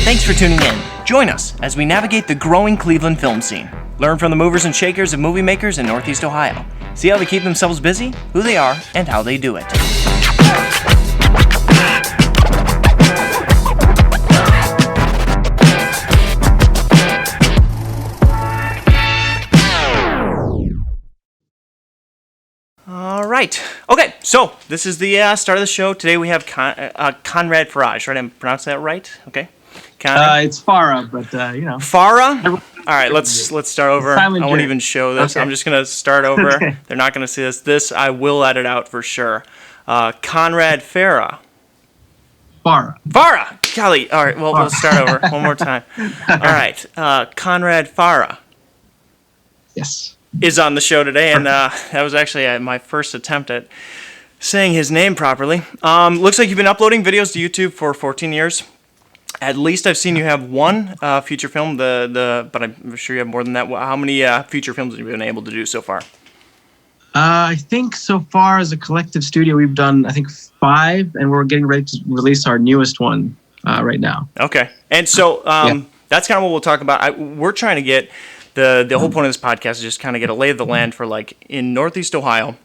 Thanks for tuning in. Join us as we navigate the growing Cleveland film scene. Learn from the movers and shakers of movie makers in Northeast Ohio. See how they keep themselves busy, who they are, and how they do it. All right. Okay, so this is the start of the show. Today we have Conrad Faraj. Right? I'm pronouncing that right? Okay. It's Farah, but Farah? All right, let's start over. I won't J. even show this. Okay. I'm just going to start over. Okay. They're not going to see this. This I will edit out for sure. Conrad Farah. Farah! Golly. All right, well, we'll start over one more time. All right. Conrad Faraj. Yes. Is on the show today, and that was actually my first attempt at saying his name properly. Looks like you've been uploading videos to YouTube for 14 years. At least I've seen you have one feature film, but I'm sure you have more than that. How many feature films have you been able to do so far? I think so far as a collective studio, we've done, 5, and we're getting ready to release our newest one right now. Okay. And so that's kind of what we'll talk about. We're trying to get, the whole point of this podcast is just kind of get a lay of the land for like in Northeast Ohio,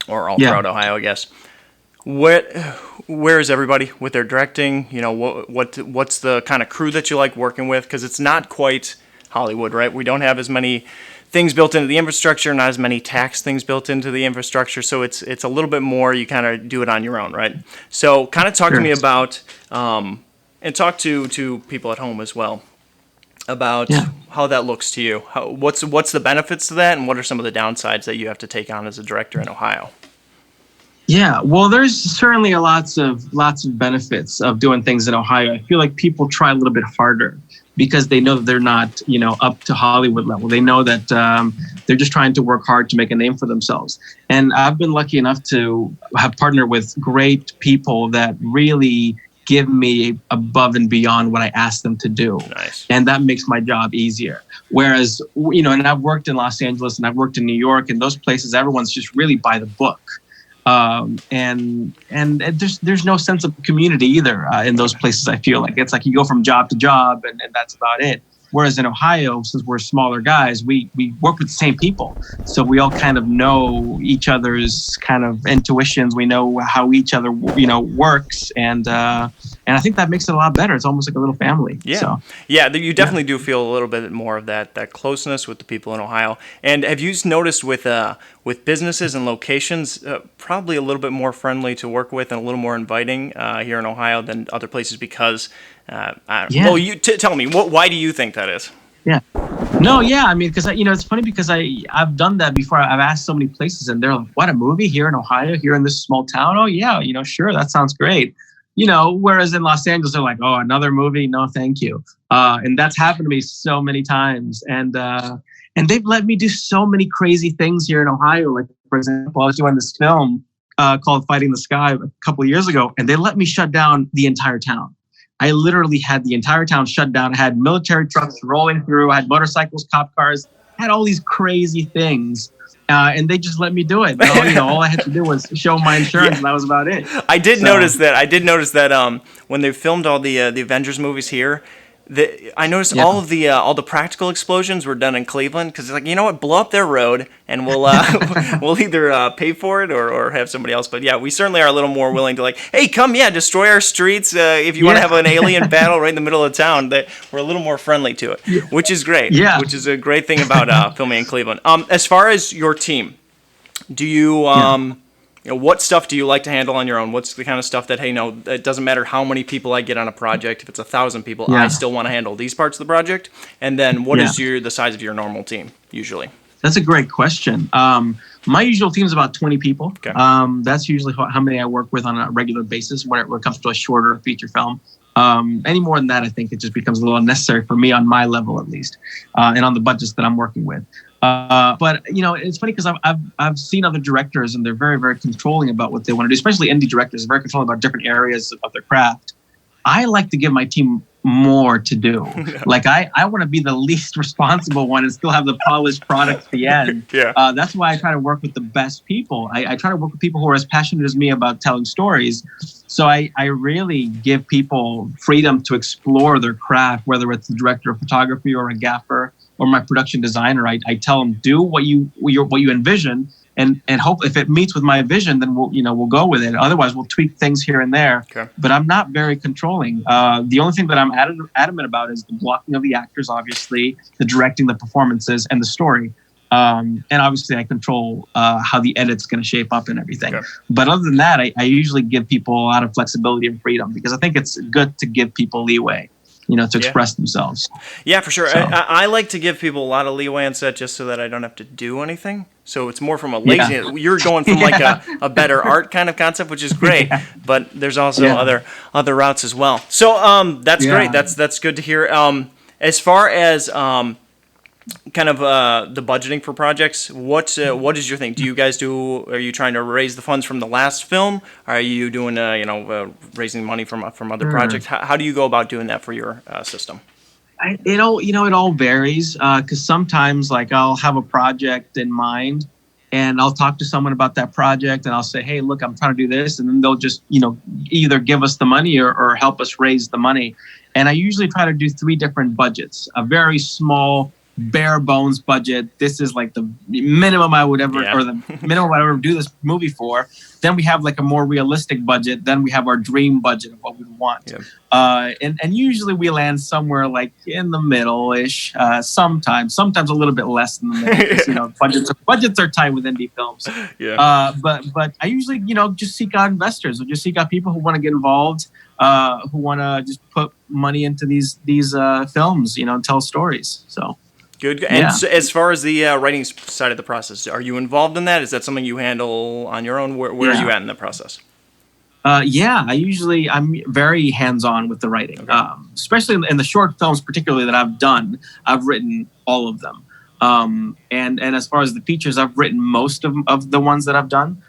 or all throughout Ohio, I guess. Where is everybody with their directing? You know, what's the kind of crew that you like working with? Because it's not quite Hollywood, right? We don't have as many things built into the infrastructure, not as many tax things built into the infrastructure. So it's a little bit more. You kind of do it on your own, right? So kind of talk to me about, and talk to people at home as well about how that looks to you. What's the benefits to that, and what are some of the downsides that you have to take on as a director in Ohio? Yeah, well, there's certainly lots of benefits of doing things in Ohio. I feel like people try a little bit harder because they know that they're not, up to Hollywood level. They know that they're just trying to work hard to make a name for themselves. And I've been lucky enough to have partnered with great people that really give me above and beyond what I ask them to do. Nice. And that makes my job easier. Whereas, and I've worked in Los Angeles and I've worked in New York, and those places, everyone's just really by the book. And there's no sense of community either in those places. I feel like it's like you go from job to job and that's about it. Whereas in Ohio, since we're smaller guys, we work with the same people. So we all kind of know each other's kind of intuitions. We know how each other, works. And I think that makes it a lot better. It's almost like a little family. Yeah. So, you definitely do feel a little bit more of that closeness with the people in Ohio. And have you noticed with businesses and locations, probably a little bit more friendly to work with and a little more inviting here in Ohio than other places because well, you tell me, why do you think that is? Yeah. No, yeah. I mean, because, it's funny because I've done that before. I've asked so many places and they're like, what, a movie here in Ohio, here in this small town? Oh, yeah, sure. That sounds great. Whereas in Los Angeles, they're like, oh, another movie? No, thank you. And that's happened to me so many times. And they've let me do so many crazy things here in Ohio. Like, for example, I was doing this film called Fighting the Sky a couple of years ago, and they let me shut down the entire town. I literally had the entire town shut down. I had military trucks rolling through. I had motorcycles, cop cars, I had all these crazy things. And they just let me do it. All I had to do was show my insurance, and that was about it. I did notice that when they filmed all the Avengers movies here, I noticed all of the practical explosions were done in Cleveland because it's like, you know what, blow up their road and we'll we'll either pay for it or have somebody else. But yeah, we certainly are a little more willing to like, hey, come destroy our streets if you want to have an alien battle right in the middle of town. That we're a little more friendly to it, which is great. Yeah, which is a great thing about filming in Cleveland. As far as your team, do you what stuff do you like to handle on your own? What's the kind of stuff that, hey, no, it doesn't matter how many people I get on a project. If it's 1,000 people, I still want to handle these parts of the project. And then what is the size of your normal team usually? That's a great question. My usual team is about 20 people. Okay. That's usually how many I work with on a regular basis when it comes to a shorter feature film. Any more than that, I think it just becomes a little unnecessary for me on my level, at least, and on the budgets that I'm working with. But it's funny because I've seen other directors and they're very, very controlling about what they want to do, especially indie directors, very controlling about different areas of their craft. I like to give my team more to do. Like I want to be the least responsible one and still have the polished product at the end. Yeah. That's why I try to work with the best people. I try to work with people who are as passionate as me about telling stories. So I really give people freedom to explore their craft, whether it's the director of photography or a gaffer or my production designer. I tell them, do what you envision, and hope if it meets with my vision, then we'll go with it. Otherwise, we'll tweak things here and there. Okay. But I'm not very controlling. The only thing that I'm adamant about is the blocking of the actors, obviously, the directing, the performances, and the story. And obviously, I control how the edit's going to shape up and everything. Okay. But other than that, I usually give people a lot of flexibility and freedom, because I think it's good to give people leeway, to express themselves. Yeah, for sure. So. I like to give people a lot of leeway on set just so that I don't have to do anything. So it's more from a laziness. Yeah. You're going from like a better art kind of concept, which is great. Yeah. But there's also other routes as well. So that's great. That's good to hear. As far as kind of the budgeting for projects, what is your thing? Do you guys are you trying to raise the funds from the last film? Are you doing raising money from other projects? How do you go about doing that for your system? It all varies, because sometimes like I'll have a project in mind and I'll talk to someone about that project and I'll say, hey, look, I'm trying to do this. And then they'll just, either give us the money or help us raise the money. And I usually try to do 3 different budgets: a very small, bare bones budget. This is like the minimum I would ever, or the minimum I would ever do this movie for. Then we have like a more realistic budget. Then we have our dream budget of what we want. Yeah. And usually we land somewhere like in the middle-ish. Sometimes a little bit less than the middle. Budgets are tight with indie films. Yeah. But I usually just seek out investors, or just seek out people who want to get involved, who want to just put money into these films, and tell stories. So. Good. And so as far as the writing side of the process, are you involved in that? Is that something you handle on your own? Where are you at in the process? I'm very hands-on with the writing, especially in the short films, particularly that I've done. I've written all of them. And as far as the features, I've written most of the ones that I've done.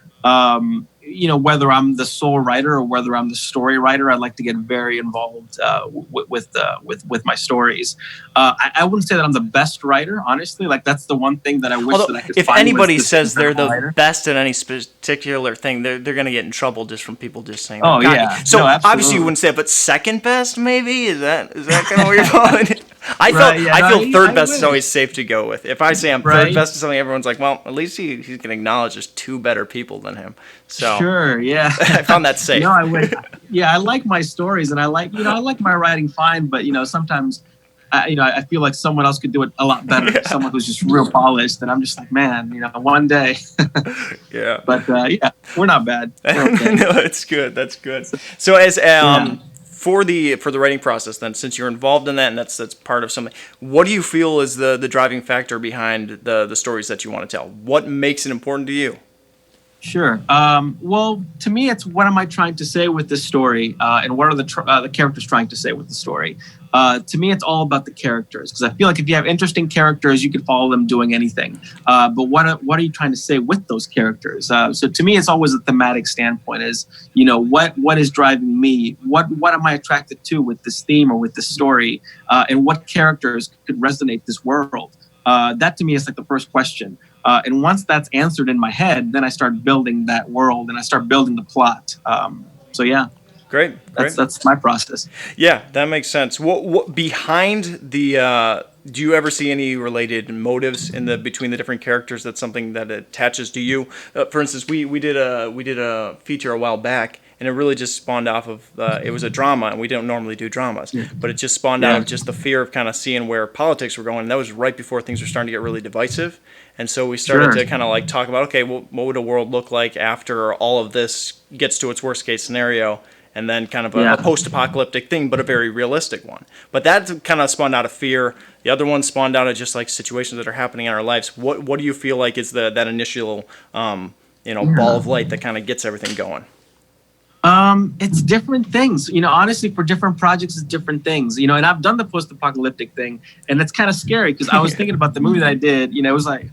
Whether I'm the sole writer or whether I'm the story writer, I like to get very involved with my stories. I wouldn't say that I'm the best writer, honestly. Like that's the one thing that I wish that I could. If anybody says they're the best at any particular thing, they're going to get in trouble just from people just saying. Oh yeah. So obviously you wouldn't say it, but second best maybe is that kind of what you're calling it? I feel third best is always safe to go with. If I say I'm third best to something, everyone's like, well, at least he can acknowledge there's 2 better people than him. So sure, yeah. I found that safe. No, I would. Yeah, I like my stories, and I like my writing fine, but sometimes I feel like someone else could do it a lot better. Yeah. Someone who's just real polished, and I'm just like, man, one day. Yeah. But we're not bad. We're okay. No, it's good. That's good. So as for the writing process, then, since you're involved in that and that's part of something, what do you feel is the driving factor behind the stories that you want to tell? What makes it important to you? Sure. Well, to me, it's what am I trying to say with this story, and what are the characters trying to say with the story? To me, it's all about the characters, because I feel like if you have interesting characters, you can follow them doing anything. But what are you trying to say with those characters? So to me, it's always a thematic standpoint. Is what is driving me? What am I attracted to with this theme or with this story? And what characters could resonate this world? That to me is like the first question. And once that's answered in my head, then I start building that world and I start building the plot. So yeah. Great. That's my process. Yeah, that makes sense. What behind the? Do you ever see any related motives between the different characters? That's something that attaches to you. For instance, we did a feature a while back, and it really just spawned off of. It was a drama, and we don't normally do dramas, but it just spawned out of just the fear of kind of seeing where politics were going. And that was right before things were starting to get really divisive. And so we started to kind of like talk about, okay, well, what would a world look like after all of this gets to its worst case scenario? And then kind of a post-apocalyptic thing, but a very realistic one. But that kind of spawned out of fear. The other one spawned out of just like situations that are happening in our lives. What do you feel like is that initial, ball of light that kind of gets everything going? It's different things, honestly, for different projects, it's different things, and I've done the post-apocalyptic thing, and it's kind of scary because I was thinking about the movie that I did, it was like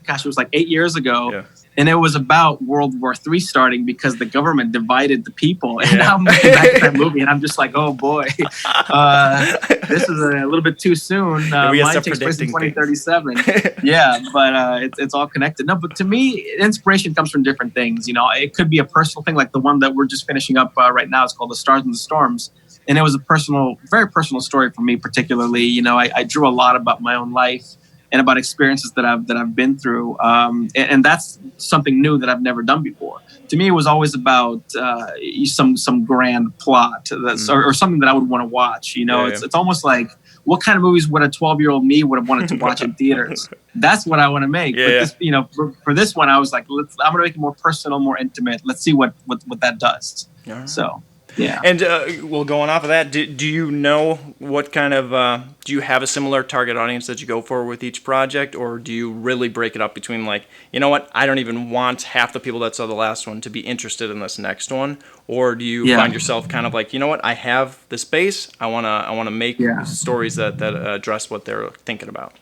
8 years ago. Yeah. And it was about World War III starting because the government divided the people. And I'm looking back at that movie and I'm just like, oh boy, this is a little bit too soon. Mine takes place in 2037. Yeah, but it's all connected. No, but to me, inspiration comes from different things. You know, it could be a personal thing, like the one that we're just finishing up right now. It's called The Stars and the Storms. And it was a personal, very personal story for me, particularly. You know, I drew a lot about my own life and about experiences that I've been through, and that's something new that I've never done before. To me, it was always about some grand plot or something that I would want to watch. You know, it's almost like, what kind of movies would a 12-year-old me would have wanted to watch in theaters? That's what I want to make. But this, you know, for this one, I was like, I'm going to make it more personal, more intimate. Let's see what that does. So. Yeah. And well, going off of that, do you know what kind of do you have a similar target audience that you go for with each project, or do you really break it up between, like, you know what, I don't even want half the people that saw the last one to be interested in this next one, or do you find yourself kind of like, you know what, I have this base, I wanna make stories that address what they're thinking about?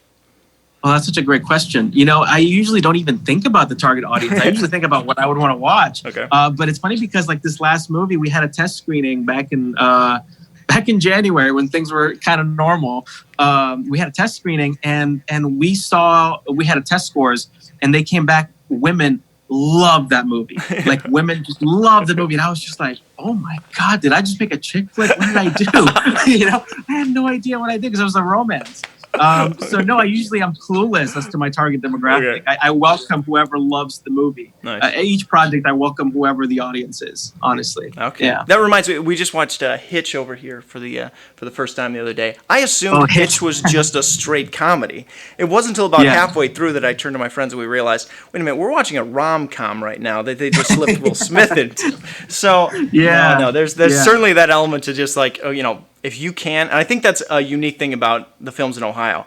Well, that's such a great question. You know, I usually don't even think about the target audience. I usually think about what I would want to watch. Okay. But it's funny because, like, this last movie, we had a test screening back in January when things were kind of normal. We had a test screening and we had a test scores, and they came back. Women loved that movie. Like, women just loved the movie, and I was just like, oh my God, did I just make a chick flick? What did I do? You know, I had no idea what I did because it was a romance. So no, I'm clueless as to my target demographic. Okay. I welcome whoever loves the movie. Nice. Each project, I welcome whoever the audience is. Honestly. Okay. Yeah. That reminds me, we just watched Hitch over here for the first time the other day. I assumed Hitch was just a straight comedy. It wasn't until about halfway through that I turned to my friends and we realized, wait a minute, we're watching a rom-com right now that they just slipped Will Smith into. So no, there's certainly that element to just like, oh, you know, if you can, and I think that's a unique thing about the films in Ohio.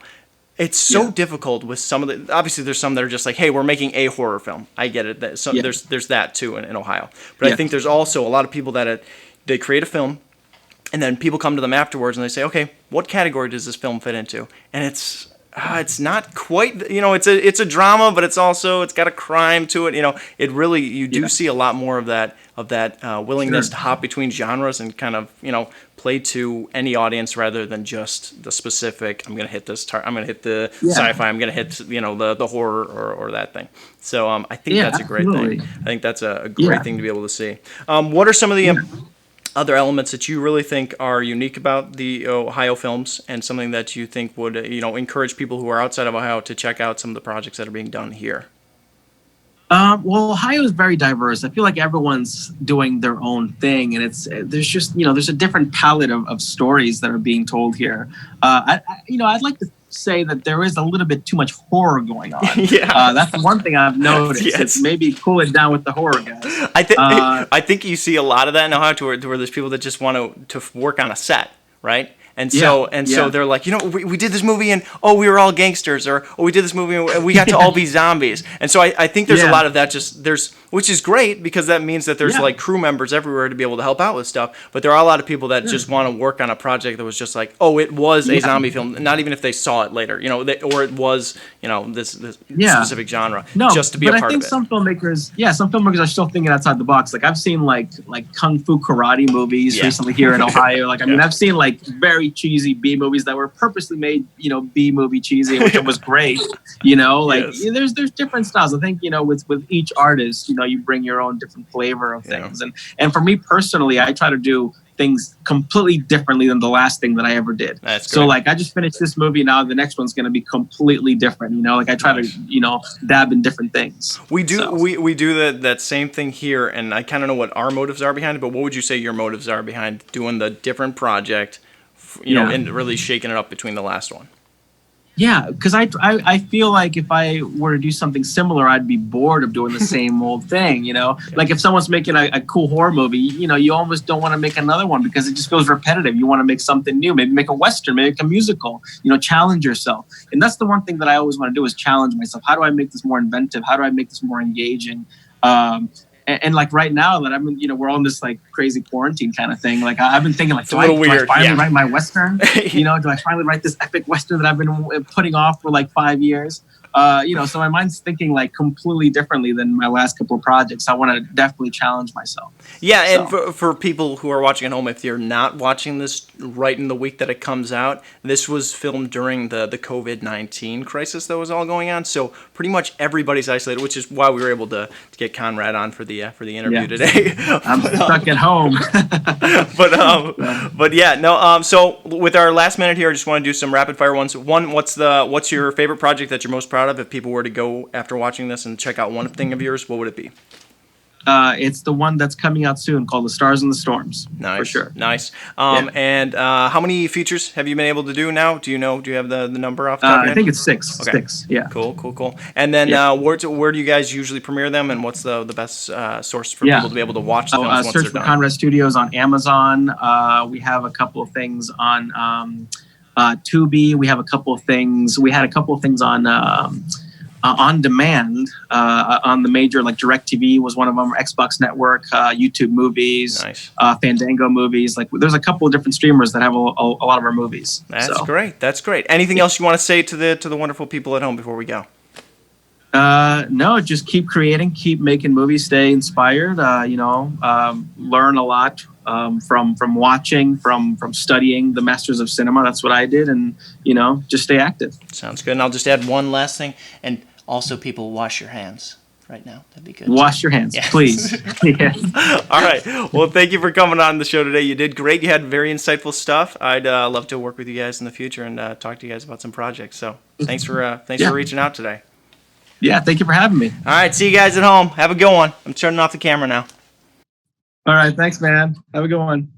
It's so difficult with some of the, obviously there's some that are just like, hey, we're making a horror film. I get it. There's that too in Ohio. But I think there's also a lot of people that they create a film, and then people come to them afterwards and they say, okay, what category does this film fit into? And it's not quite, you know, it's a drama, but it's got a crime to it. You know, it really, you do see a lot more of that willingness to hop between genres and kind of, you know, play to any audience rather than just the specific. I'm gonna hit this. I'm gonna hit the sci-fi. I'm gonna hit, you know, the horror or that thing. So I think that's a great thing. I think that's a great thing to be able to see. What are some of the other elements that you really think are unique about the Ohio films, and something that you think would, you know, encourage people who are outside of Ohio to check out some of the projects that are being done here? Well, Ohio is very diverse. I feel like everyone's doing their own thing, and there's just, you know, there's a different palette of stories that are being told here. I'd like to say that there is a little bit too much horror going on. That's one thing I've noticed. It's maybe cool it down with the horror guys. I think you see a lot of that in Ohio, to where there's people that just want to work on a set, right? And so they're like, you know, we did this movie and we were all gangsters, or we did this movie and we got to all be zombies. And so I think there's a lot of that, which is great because that means that there's like crew members everywhere to be able to help out with stuff. But there are a lot of people that just want to work on a project that was just like, it was a zombie film, not even if they saw it later, you know, or it was, you know, this specific genre, just to be a part of it. But I think some filmmakers are still thinking outside the box. Like, I've seen like kung fu karate movies recently here in Ohio. Like, I mean, I've seen like very cheesy B movies that were purposely made, you know, B movie cheesy, which was great. You know, like there's different styles. I think, you know, with each artist, you know, you bring your own different flavor of things. And for me personally, I try to do things completely differently than the last thing that I ever did. So like, I just finished this movie, now the next one's going to be completely different. You know, like I try to, you know, dab in different things. We do that same thing here, and I kind of know what our motives are behind it, but what would you say your motives are behind doing the different project, you know, and really shaking it up between the last one? Yeah, because I feel like if I were to do something similar, I'd be bored of doing the same old thing, you know? Like, if someone's making a cool horror movie, you know, you almost don't want to make another one because it just feels repetitive. You want to make something new, maybe make a Western, maybe make a musical, you know, challenge yourself. And that's the one thing that I always want to do, is challenge myself. How do I make this more inventive? How do I make this more engaging? And like right now that I'm, you know, we're on this like crazy quarantine kind of thing. Like, I've been thinking, like, do I finally write my Western? You know, do I finally write this epic Western that I've been putting off for like 5 years? So my mind's thinking like completely differently than my last couple of projects. I want to definitely challenge myself. Yeah, and for people who are watching at home, if you're not watching this right in the week that it comes out, this was filmed during the COVID-19 crisis that was all going on. So pretty much everybody's isolated, which is why we were able to get Conrad on for the interview today. I'm stuck at home. But yeah, no. So with our last minute here, I just want to do some rapid fire ones. One, what's your favorite project that you're most proud of? If people were to go after watching this and check out one thing of yours, what would it be? It's the one that's coming out soon called The Stars and the Storms. Nice, for sure. Nice. And how many features have you been able to do now? Do you know? Do you have the number off the top of your head? I think it's 6. Okay. 6. Yeah. Cool. And then where do you guys usually premiere them? And what's the best source for people to be able to watch the films once search they're for done? Conrad Studios on Amazon. We have a couple of things on Tubi. We have a couple of things. We had a couple of things on demand on the major, like DirecTV was one of them, Xbox Network, YouTube Movies, Nice. Fandango Movies. Like there's a couple of different streamers that have a lot of our movies. That's great. That's great. Anything else you want to say to the wonderful people at home before we go? No, just keep creating, keep making movies, stay inspired. Learn a lot from watching, from studying the masters of cinema. That's what I did, and just stay active. Sounds good. And I'll just add one last thing. And also, people, wash your hands right now. That'd be good. Wash your hands, please. Yes. All right. Well, thank you for coming on the show today. You did great. You had very insightful stuff. I'd love to work with you guys in the future and talk to you guys about some projects. So thanks for reaching out today. Yeah, thank you for having me. All right. See you guys at home. Have a good one. I'm turning off the camera now. All right. Thanks, man. Have a good one.